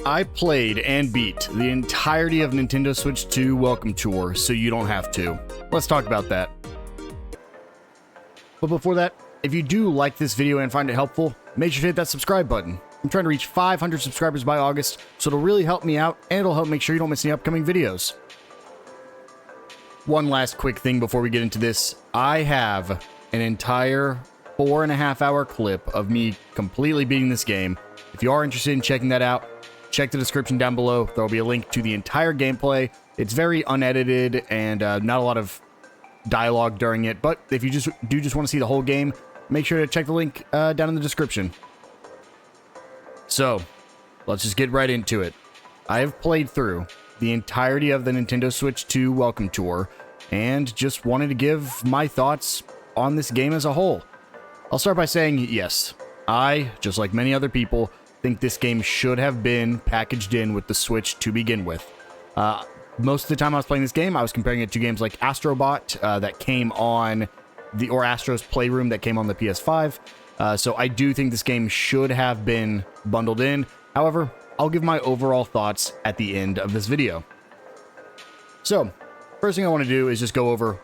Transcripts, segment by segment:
I played and beat the entirety of Nintendo Switch 2 Welcome Tour, so you don't have to. Let's talk about that. But before that, if you do like this video and find it helpful, make sure to hit that subscribe button. I'm trying to reach 500 subscribers by August, so it'll really help me out, and it'll help make sure you don't miss any upcoming videos. One last quick thing before we get into this. I have an entire 4.5 hour clip of me completely beating this game. If you are interested in checking that out, check the description down below. There will be a link to the entire gameplay. It's very unedited and not a lot of dialogue during it, but if you just want to see the whole game, make sure to check the link down in the description. So, let's just get right into it. I have played through the entirety of the Nintendo Switch 2 Welcome Tour, and just wanted to give my thoughts on this game as a whole. I'll start by saying, yes, I, just like many other people, think this game should have been packaged in with the Switch to begin with. Most of the time I was playing this game, I was comparing it to games like Astrobot that came on or Astro's Playroom that came on the PS5. So I do think this game should have been bundled in. However, I'll give my overall thoughts at the end of this video. So, first thing I want to do is just go over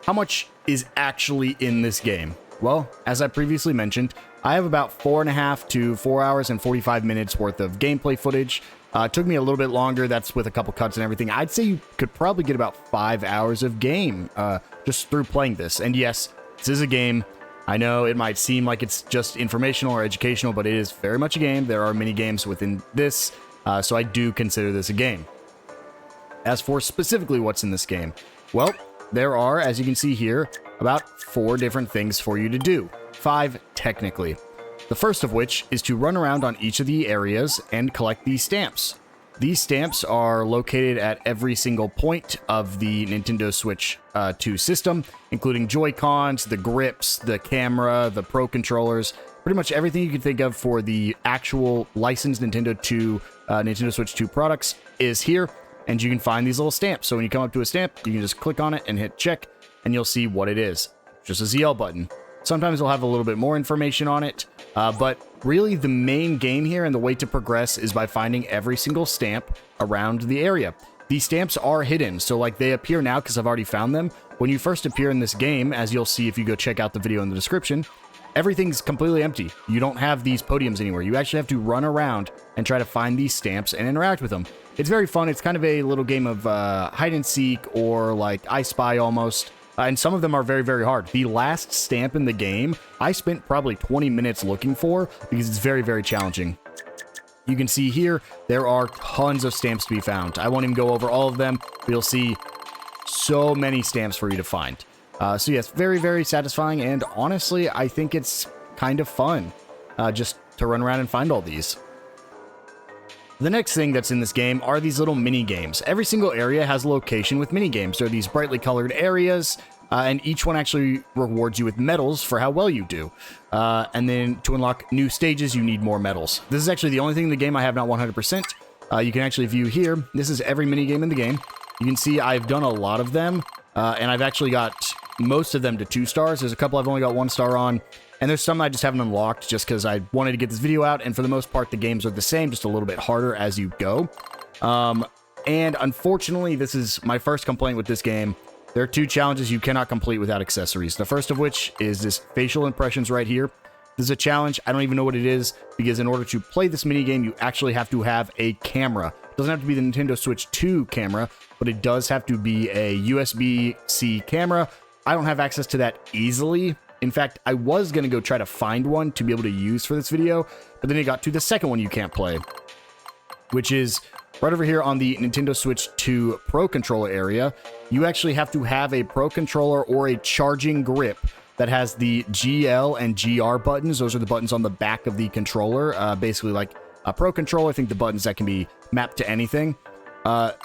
how much is actually in this game. Well, as I previously mentioned, I have about 4.5 to 4 hours and 45 minutes worth of gameplay footage. It took me a little bit longer, that's with a couple cuts and everything. I'd say you could probably get about 5 hours of game just through playing this. And yes, this is a game. I know it might seem like it's just informational or educational, but it is very much a game. There are many games within this, so I do consider this a game. As for specifically what's in this game, well, there are, as you can see here, about 4 different things for you to do. 5 technically. The first of which is to run around on each of the areas and collect these stamps. These stamps are located at every single point of the Nintendo Switch 2 system, including Joy-Cons, the grips, the camera, the Pro controllers, pretty much everything you can think of for the actual licensed Nintendo Switch 2 products is here, and you can find these little stamps. So when you come up to a stamp, you can just click on it and hit check, and you'll see what it is. Just a ZL button. Sometimes it'll have a little bit more information on it, but really the main game here and the way to progress is by finding every single stamp around the area. These stamps are hidden, so like they appear now because I've already found them. When you first appear in this game, as you'll see if you go check out the video in the description, everything's completely empty. You don't have these podiums anywhere. You actually have to run around and try to find these stamps and interact with them. It's very fun. It's kind of a little game of hide and seek or like I Spy almost. And some of them are very, very hard. The last stamp in the game, I spent probably 20 minutes looking for because it's very, very challenging. You can see here, there are tons of stamps to be found. I won't even go over all of them, but you'll see so many stamps for you to find. So yes, very, very satisfying, and honestly, I think it's kind of fun just to run around and find all these. The next thing that's in this game are these little mini games. Every single area has a location with mini games. There are these brightly colored areas, and each one actually rewards you with medals for how well you do. And then to unlock new stages, you need more medals. This is actually the only thing in the game I have not 100%. You can actually view here. This is every mini game in the game. You can see I've done a lot of them, and I've actually got most of them to 2 stars. There's a couple I've only got 1 star on. And there's some I just haven't unlocked just because I wanted to get this video out, and for the most part, the games are the same, just a little bit harder as you go. And unfortunately, this is my first complaint with this game. There are 2 challenges you cannot complete without accessories. The first of which is this facial impressions right here. This is a challenge. I don't even know what it is, because in order to play this minigame, you actually have to have a camera. It doesn't have to be the Nintendo Switch 2 camera, but it does have to be a USB-C camera. I don't have access to that easily. In fact, I was going to go try to find one to be able to use for this video, but then it got to the second one you can't play, which is right over here on the Nintendo Switch 2 Pro Controller area. You actually have to have a Pro Controller or a charging grip that has the GL and GR buttons. Those are the buttons on the back of the controller, basically like a Pro Controller. I think the buttons that can be mapped to anything.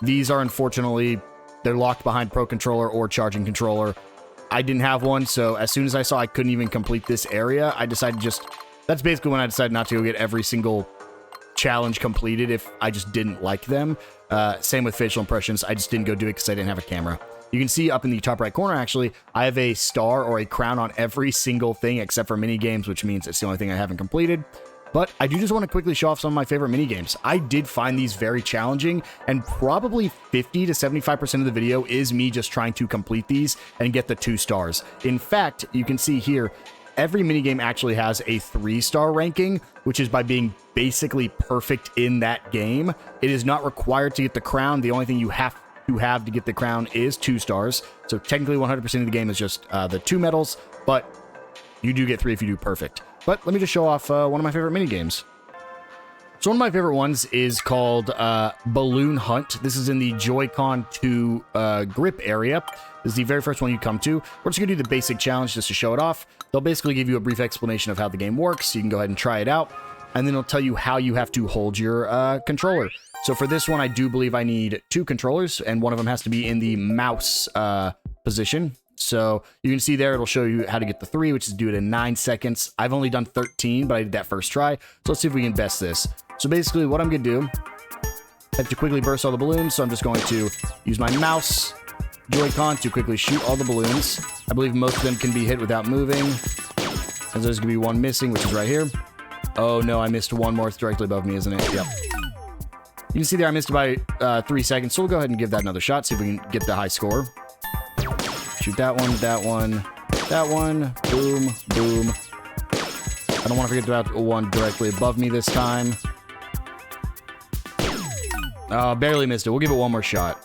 These are unfortunately, they're locked behind Pro Controller or charging controller. I didn't have one, so as soon as I saw I couldn't even complete this area, I decided that's basically when I decided not to go get every single challenge completed if I just didn't like them. Same with facial impressions. I just didn't go do it because I didn't have a camera. You can see up in the top right corner, actually, I have a star or a crown on every single thing except for mini games, which means it's the only thing I haven't completed. But I do just want to quickly show off some of my favorite minigames. I did find these very challenging, and probably 50 to 75% of the video is me just trying to complete these and get the 2 stars. In fact, you can see here, every minigame actually has a 3-star ranking, which is by being basically perfect in that game. It is not required to get the crown. The only thing you have to get the crown is 2 stars. So technically 100% of the game is just the 2 medals, but you do get 3 if you do perfect. But let me just show off one of my favorite minigames. So one of my favorite ones is called Balloon Hunt. This is in the Joy-Con 2 grip area. This is the very first one you come to. We're just going to do the basic challenge just to show it off. They'll basically give you a brief explanation of how the game works, so you can go ahead and try it out. And then it'll tell you how you have to hold your controller. So for this one, I do believe I need 2 controllers, and one of them has to be in the mouse position. So you can see there, it'll show you how to get the 3, which is do it in 9 seconds. I've only done 13, but I did that first try. So let's see if we can best this. So basically what I'm going to do, I have to quickly burst all the balloons. So I'm just going to use my mouse Joy-Con to quickly shoot all the balloons. I believe most of them can be hit without moving. And there's going to be one missing, which is right here. Oh no, I missed one more. It's directly above me, isn't it? Yep. You can see there I missed by 3 seconds. So we'll go ahead and give that another shot. See if we can get the high score. Shoot that one, that one, that one. Boom, boom. I don't want to forget about one directly above me this time. Barely missed it. We'll give it one more shot.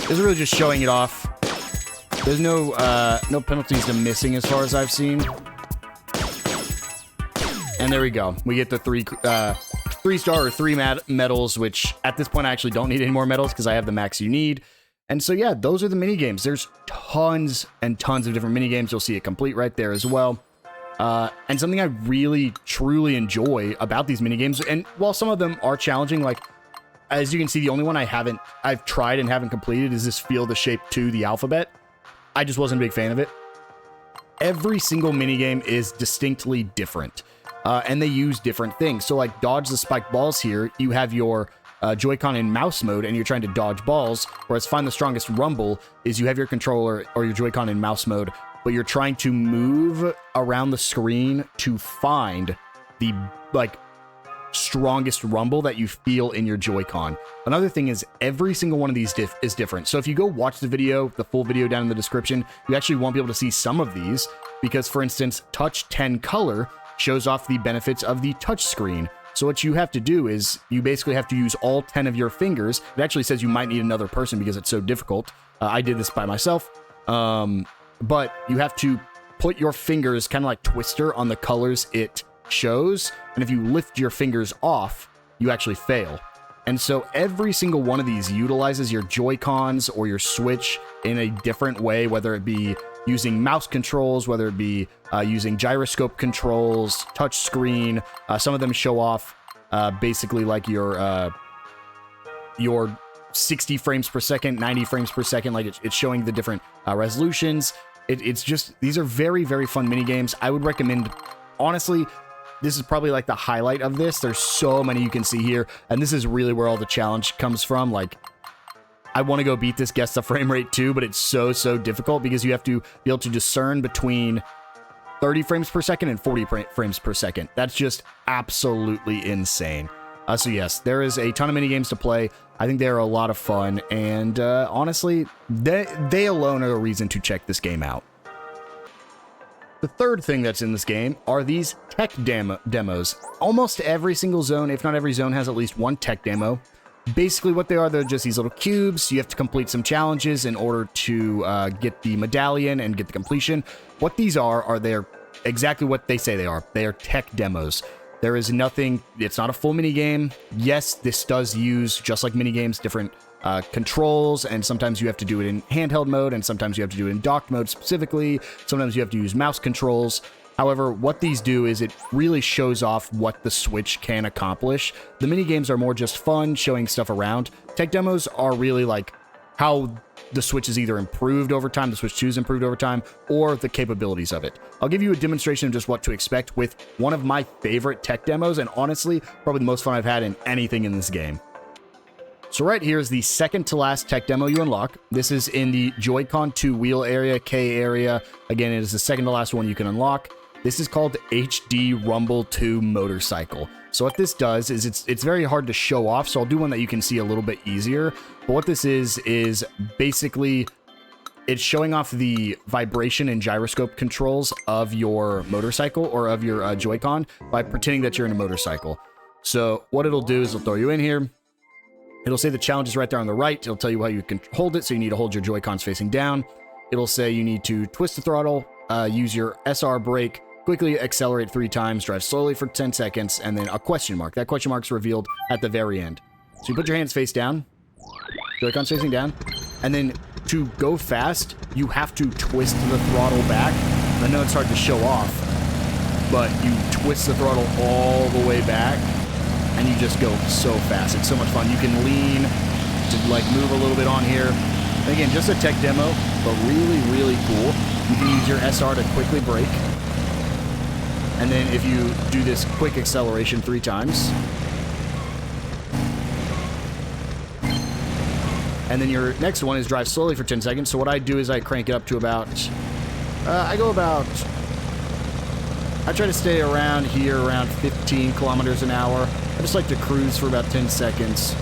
This is really just showing it off. There's no penalties to missing as far as I've seen. And there we go. We get the 3-star or 3 medals, which at this point I actually don't need any more medals because I have the max you need. And so yeah, those are the mini games. There's tons and tons of different mini games. You'll see it complete right there as well. And something I really truly enjoy about these mini games, and while some of them are challenging, like as you can see, the only one I've tried and haven't completed is this Feel the Shape 2, the alphabet. I just wasn't a big fan of it. Every single minigame is distinctly different, and they use different things. So like dodge the spiked balls here, you have your Joy-Con in mouse mode and you're trying to dodge balls, whereas find the strongest rumble is you have your controller or your Joy-Con in mouse mode, but you're trying to move around the screen to find the strongest rumble that you feel in your Joy-Con. Another thing is every single one of these is different. So if you go watch the video, the full video down in the description, you actually won't be able to see some of these because, for instance, Touch 10 Color shows off the benefits of the touch screen. So what you have to do is you basically have to use all 10 of your fingers. It actually says you might need another person because it's so difficult. I did this by myself. But you have to put your fingers kind of like Twister on the colors it shows. And if you lift your fingers off, you actually fail. And so every single one of these utilizes your Joy-Cons or your Switch in a different way, whether it be using mouse controls, whether it be using gyroscope controls, touch screen. Some of them show off basically like your 60 frames per second, 90 frames per second, like it's showing the different resolutions. It's just, these are very, very fun mini games. I would recommend, honestly, this is probably like the highlight of this. There's so many you can see here, and this is really where all the challenge comes from. Like, I want to go beat this Guess the Frame Rate too, but it's so difficult because you have to be able to discern between 30 frames per second and 40 frames per second. That's just absolutely insane. So yes, there is a ton of mini games to play. I think they're a lot of fun, and honestly, they alone are a reason to check this game out. The third thing that's in this game are these tech demos. Almost every single zone, if not every zone, has at least one tech demo. Basically what they are, they're just these little cubes. You have to complete some challenges in order to get the medallion and get the completion. What these are they're exactly what they say they are. They are tech demos. There is nothing, it's not a full mini game. Yes, this does use, just like mini games, different controls, and sometimes you have to do it in handheld mode, and sometimes you have to do it in docked mode specifically. Sometimes you have to use mouse controls. However, what these do is it really shows off what the Switch can accomplish. The mini games are more just fun, showing stuff around. Tech demos are really like how the Switch is either improved over time, the Switch 2 is improved over time, or the capabilities of it. I'll give you a demonstration of just what to expect with one of my favorite tech demos, and honestly, probably the most fun I've had in anything in this game. So right here is the second to last tech demo you unlock. This is in the Joy-Con 2 wheel area, K area. Again, it is the second to last one you can unlock. This is called HD Rumble 2 Motorcycle. So what this does is it's very hard to show off, so I'll do one that you can see a little bit easier. But what this is basically it's showing off the vibration and gyroscope controls of your motorcycle or of your Joy-Con by pretending that you're in a motorcycle. So what it'll do is it'll throw you in here. It'll say the challenge is right there on the right. It'll tell you how you can hold it, so you need to hold your Joy-Cons facing down. It'll say you need to twist the throttle, use your SR brake, quickly accelerate 3 times, drive slowly for 10 seconds, and then a question mark. That question mark's revealed at the very end. So you put your hands face down, Joy-Cons facing down, and then to go fast, you have to twist the throttle back. I know it's hard to show off, but you twist the throttle all the way back, and you just go so fast. It's so much fun. You can lean to like move a little bit on here. And again, just a tech demo, but really, really cool. You can use your SR to quickly brake. And then if you do this quick acceleration 3 times, and then your next one is drive slowly for 10 seconds. So what I do is I crank it up to about, I try to stay around here, around 15 kilometers an hour. I just like to cruise for about 10 seconds.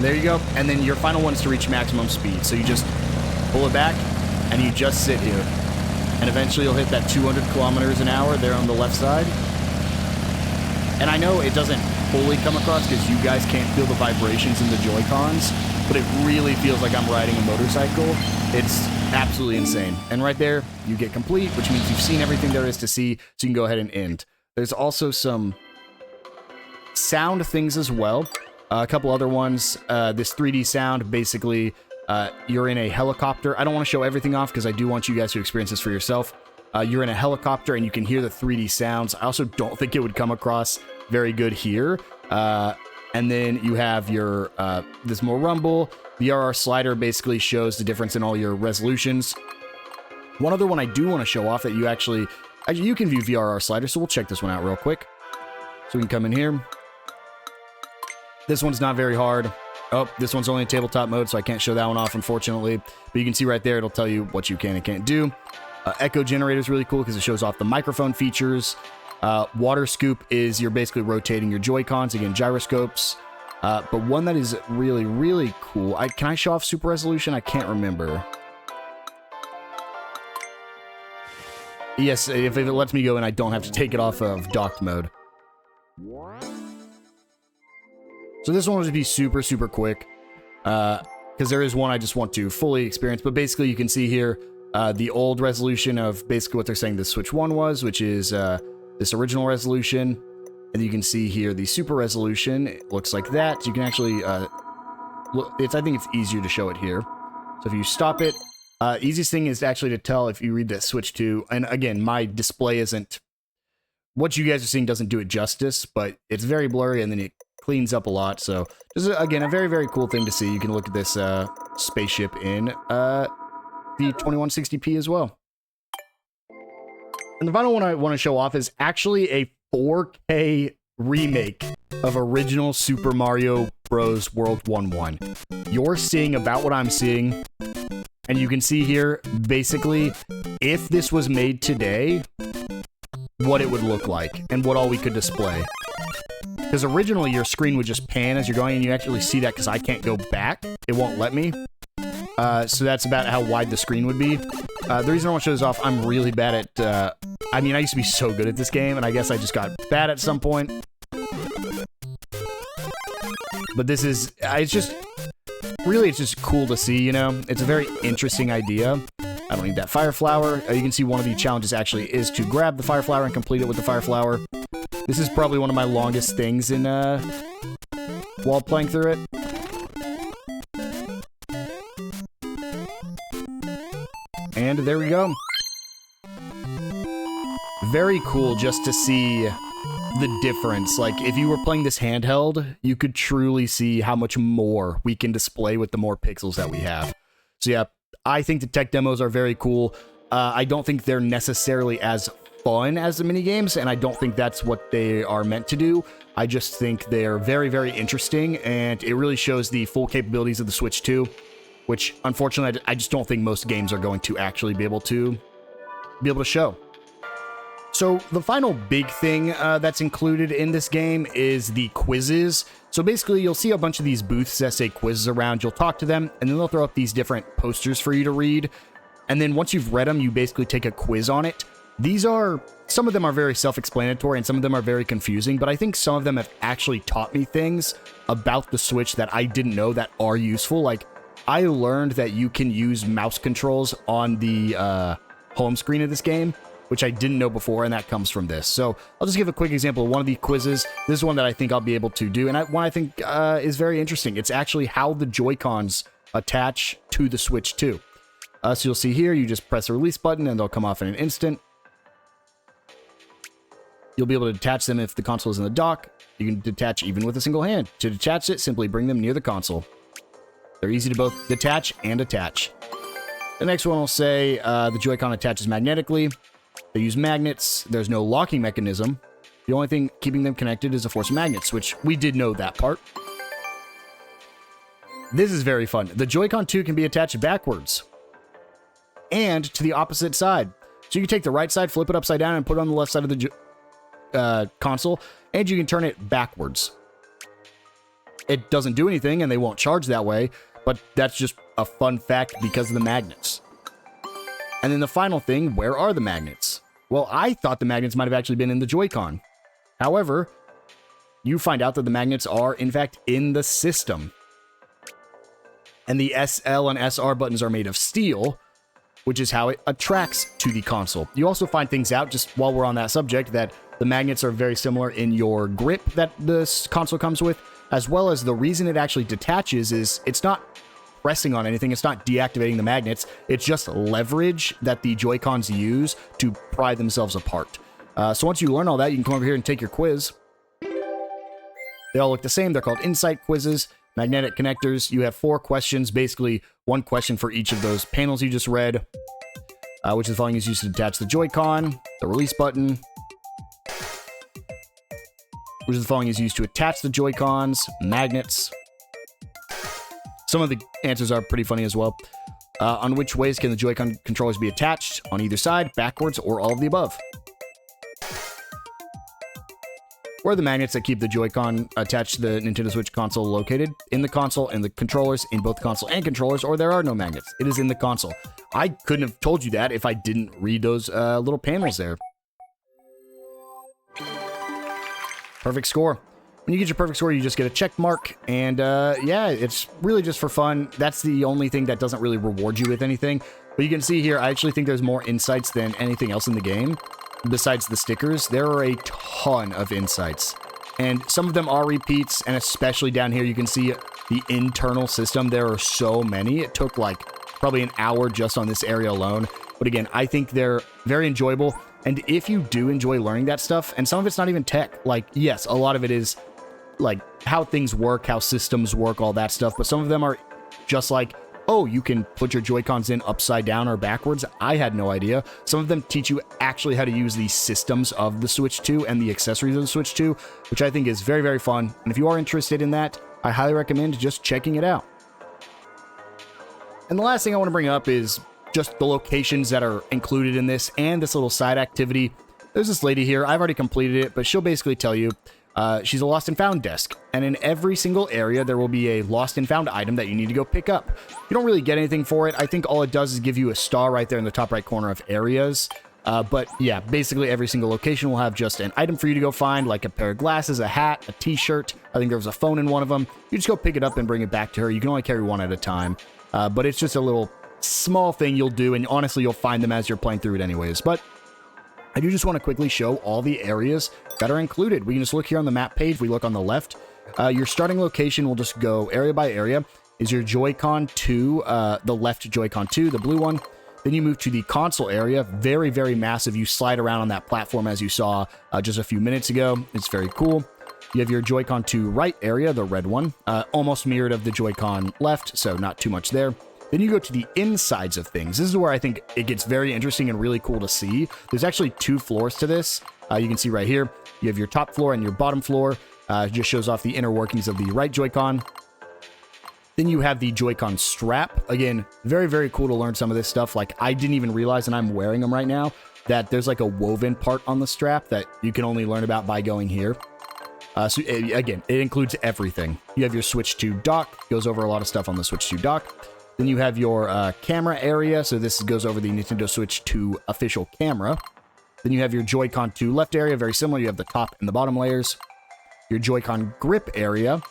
There you go. And then your final one is to reach maximum speed. So you just pull it back and you just sit here. And eventually you'll hit that 200 kilometers an hour there on the left side. And I know it doesn't fully come across because you guys can't feel the vibrations in the Joy-Cons, but it really feels like I'm riding a motorcycle. It's absolutely insane. And right there, you get complete, which means you've seen everything there is to see, so you can go ahead and end. There's also some sound things as well. A couple other ones. This 3D sound, basically, you're in a helicopter. I don't want to show everything off because I do want you guys to experience this for yourself. You're in a helicopter and you can hear the 3D sounds. I also don't think it would come across very good here. And then you have your this more rumble. The RR slider basically shows the difference in all your resolutions. One other one I do want to show off that you actually you can view VRR slider, so we'll check this one out real quick. So we can come in here. This one's not very hard. Oh, this one's only in tabletop mode, so I can't show that one off, unfortunately. But you can see right there, it'll tell you what you can and can't do. Echo generator is really cool because it shows off the microphone features. Water scoop is you're basically rotating your Joy-Cons, again, gyroscopes. But one that is really, really cool. Can I show off super resolution? I can't remember. Yes, if it lets me go and I don't have to take it off of docked mode. So this one will just be super, super quick. Because there is one I just want to fully experience. But basically you can see here the old resolution of basically what they're saying the Switch 1 was, which is this original resolution. And you can see here the super resolution. It looks like that. You can actually look. I think it's easier to show it here. So if you stop it, easiest thing is actually to tell if you read that Switch 2. And again, my display isn't what you guys are seeing doesn't do it justice, but it's very blurry and then it cleans up a lot. So this is again a very, very cool thing to see. You can look at this spaceship in the 2160p as well. And the final one I want to show off is actually a 4K remake of original Super Mario Bros. World 1-1. You're seeing about what I'm seeing, and you can see here, basically, if this was made today, what it would look like, and what all we could display. Because originally, your screen would just pan as you're going, and you actually see that because I can't go back. It won't let me. So that's about how wide the screen would be. The reason I want to show this off, I'm really bad at... I mean, I used to be so good at this game, and I guess I just got bad at some point. But this is... it's just... Really, it's just cool to see, you know? It's a very interesting idea. I don't need that fire flower. You can see one of the challenges actually is to grab the fire flower and complete it with the fire flower. This is probably one of my longest things in, while playing through it. And there we go. Very cool just to see the difference. Like, if you were playing this handheld, you could truly see how much more we can display with the more pixels that we have. So yeah, I think the tech demos are very cool. I don't think they're necessarily as fun as the minigames, and I don't think that's what they are meant to do. I just think they're very, very interesting, and it really shows the full capabilities of the Switch 2, which, unfortunately, I just don't think most games are going to actually be able to. be able to show. So the final big thing that's included in this game is the quizzes. So basically, you'll see a bunch of these booths that say quizzes around. You'll talk to them, and then they'll throw up these different posters for you to read. And then once you've read them, you basically take a quiz on it. Some of them are very self-explanatory, and some of them are very confusing, but I think some of them have actually taught me things about the Switch that I didn't know that are useful. Like, I learned that you can use mouse controls on the home screen of this game, which I didn't know before, and that comes from this. So I'll just give a quick example of one of the quizzes. This is one that I think I'll be able to do, and one I think is very interesting. It's actually how the Joy-Cons attach to the Switch 2. So you'll see here, you just press the release button, and they'll come off in an instant. You'll be able to detach them if the console is in the dock. You can detach even with a single hand. To detach it, simply bring them near the console. They're easy to both detach and attach. The next one will say the Joy-Con attaches magnetically. They use magnets. There's no locking mechanism. The only thing keeping them connected is a force of magnets, which we did know that part. This is very fun. The Joy-Con 2 can be attached backwards and to the opposite side. So you can take the right side, flip it upside down, and put it on the left side of the console, and you can turn it backwards. It doesn't do anything, and they won't charge that way, but that's just a fun fact because of the magnets. And then the final thing, where are the magnets? Well, I thought the magnets might have actually been in the Joy-Con. However, you find out that the magnets are, in fact, in the system. And the SL and SR buttons are made of steel, which is how it attracts to the console. You also find things out, just while we're on that subject, that the magnets are very similar in your grip that this console comes with, as well as the reason it actually detaches is it's not pressing on anything, it's not deactivating the magnets, it's just leverage that the Joy-Cons use to pry themselves apart. So once you learn all that, you can come over here and take your quiz. They all look the same, they're called Insight quizzes, magnetic connectors. You have 4 questions, basically one question for each of those panels you just read, which is the following is used to detach the Joy-Con, the release button, which is the following is used to attach the Joy-Cons, magnets. Some of the answers are pretty funny as well. On which ways can the Joy-Con controllers be attached? On either side, backwards, or all of the above? Where are the magnets that keep the Joy-Con attached to the Nintendo Switch console located? In the console, and the controllers, in both console and controllers, or there are no magnets. It is in the console. I couldn't have told you that if I didn't read those little panels there. Perfect score. When you get your perfect score, you just get a check mark, and yeah, it's really just for fun. That's the only thing that doesn't really reward you with anything. But you can see here, I actually think there's more insights than anything else in the game. Besides the stickers, there are a ton of insights. And some of them are repeats, and especially down here, you can see the internal system. There are so many. It took like probably an hour just on this area alone. But again, I think they're very enjoyable. And if you do enjoy learning that stuff, and some of it's not even tech, like, yes, a lot of it is like how things work, how systems work, all that stuff. But some of them are just like, oh, you can put your Joy-Cons in upside down or backwards. I had no idea. Some of them teach you actually how to use the systems of the Switch 2 and the accessories of the Switch 2, which I think is very, very fun. And if you are interested in that, I highly recommend just checking it out. And the last thing I want to bring up is just the locations that are included in this and this little side activity. There's this lady here. I've already completed it, but she'll basically tell you she's a lost and found desk, and in every single area there will be a lost and found item that you need to go pick up. You don't really get anything for it. I think all it does is give you a star right there in the top right corner of areas. But yeah, basically every single location will have just an item for you to go find, like a pair of glasses, a hat, a t-shirt. I think there was a phone in one of them. You just go pick it up and bring it back to her. You can only carry one at a time, but it's just a little small thing you'll do, and honestly you'll find them as you're playing through it anyways. But I do just want to quickly show all the areas that are included. We can just look here on the map page. We look on the left. Your starting location will just go area by area. Is your Joy-Con 2, the left Joy-Con 2, the blue one. Then you move to the console area. Very, very massive. You slide around on that platform as you saw just a few minutes ago. It's very cool. You have your Joy-Con 2 right area, the red one. Almost mirrored of the Joy-Con left, so not too much there. Then you go to the insides of things. This is where I think it gets very interesting and really cool to see. There's actually 2 floors to this. You can see right here, you have your top floor and your bottom floor. It just shows off the inner workings of the right Joy-Con. Then you have the Joy-Con strap. Again, very, very cool to learn some of this stuff. Like, I didn't even realize, and I'm wearing them right now, that there's like a woven part on the strap that you can only learn about by going here. Again, it includes everything. You have your Switch 2 dock, goes over a lot of stuff on the Switch 2 dock. Then you have your camera area, so this goes over the Nintendo Switch 2 official camera. Then you have your Joy-Con 2 left area, very similar. You have the top and the bottom layers. Your Joy-Con grip area.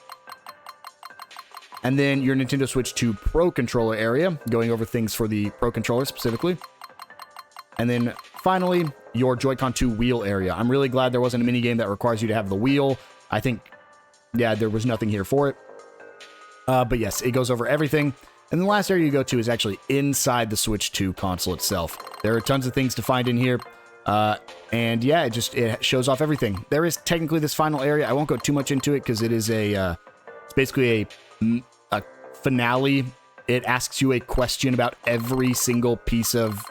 And then your Nintendo Switch 2 Pro controller area, going over things for the Pro controller specifically. And then finally, your Joy-Con 2 wheel area. I'm really glad there wasn't a minigame that requires you to have the wheel. I think, yeah, there was nothing here for it. But yes, it goes over everything. And the last area you go to is actually inside the Switch 2 console itself. There are tons of things to find in here. And yeah, it shows off everything. There is technically this final area. I won't go too much into it because it is it's basically a finale. It asks you a question about every single piece of,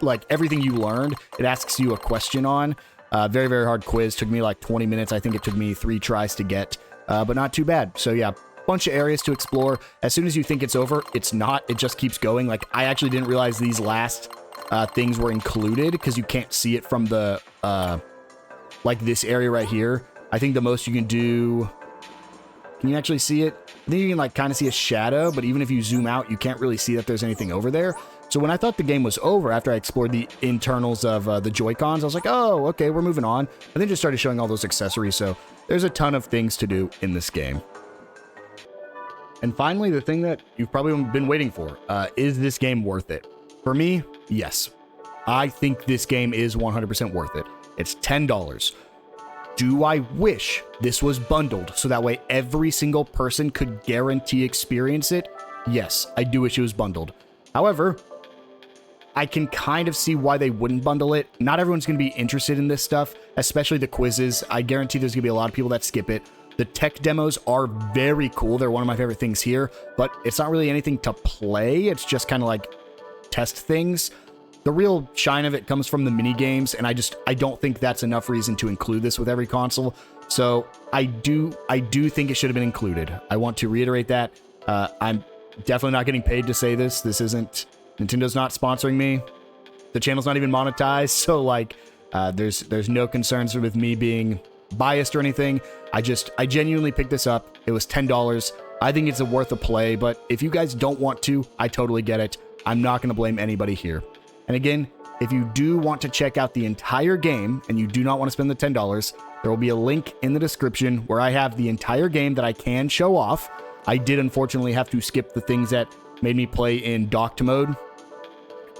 like, everything you learned. It asks you a question on. Very, very hard quiz. Took me like 20 minutes. I think it took me 3 tries to get, but not too bad. So yeah, bunch of areas to explore. As soon as you think it's over, it's not. It just keeps going. Like, I actually didn't realize these last things were included because you can't see it from the like this area right here. I think the most you can do, can you actually see it? I think you can like kind of see a shadow, but even if you zoom out, you can't really see that there's anything over there. So when I thought the game was over, after I explored the internals of the Joy-Cons, I was like, oh, okay, we're moving on. And then just started showing all those accessories. So there's a ton of things to do in this game. And finally, the thing that you've probably been waiting for, is this game worth it? For me, yes. I think this game is 100% worth it. It's $10. Do I wish this was bundled so that way every single person could guarantee experience it? Yes, I do wish it was bundled. However, I can kind of see why they wouldn't bundle it. Not everyone's going to be interested in this stuff, especially the quizzes. I guarantee there's going to be a lot of people that skip it. The tech demos are very cool. They're one of my favorite things here, but it's not really anything to play. It's just kind of like test things. The real shine of it comes from the mini games, and I don't think that's enough reason to include this with every console. So I do think it should have been included. I want to reiterate that. I'm definitely not getting paid to say this. This isn't, Nintendo's not sponsoring me. The channel's not even monetized, so like there's no concerns with me being biased or anything. I genuinely picked this up. It was $10. I think it's worth a play, but if you guys don't want to, I totally get it. I'm not going to blame anybody here. And again, if you do want to check out the entire game and you do not want to spend the $10, there will be a link in the description where I have the entire game that I can show off. I did unfortunately have to skip the things that made me play in docked mode.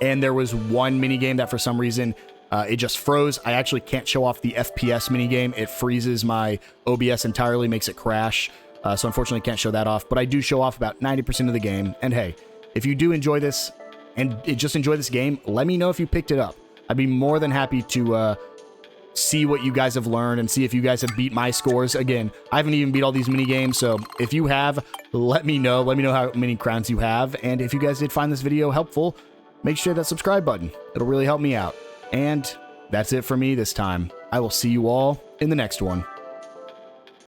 And there was one minigame that for some reason it just froze. I actually can't show off the FPS minigame. It freezes my OBS entirely, makes it crash. So unfortunately can't show that off. But I do show off about 90% of the game. And hey, if you do enjoy this and just enjoy this game, let me know if you picked it up. I'd be more than happy to see what you guys have learned and see if you guys have beat my scores. Again, I haven't even beat all these mini games, so if you have, let me know. Let me know how many crowns you have. And if you guys did find this video helpful, make sure that subscribe button. It'll really help me out. And that's it for me this time. I will see you all in the next one.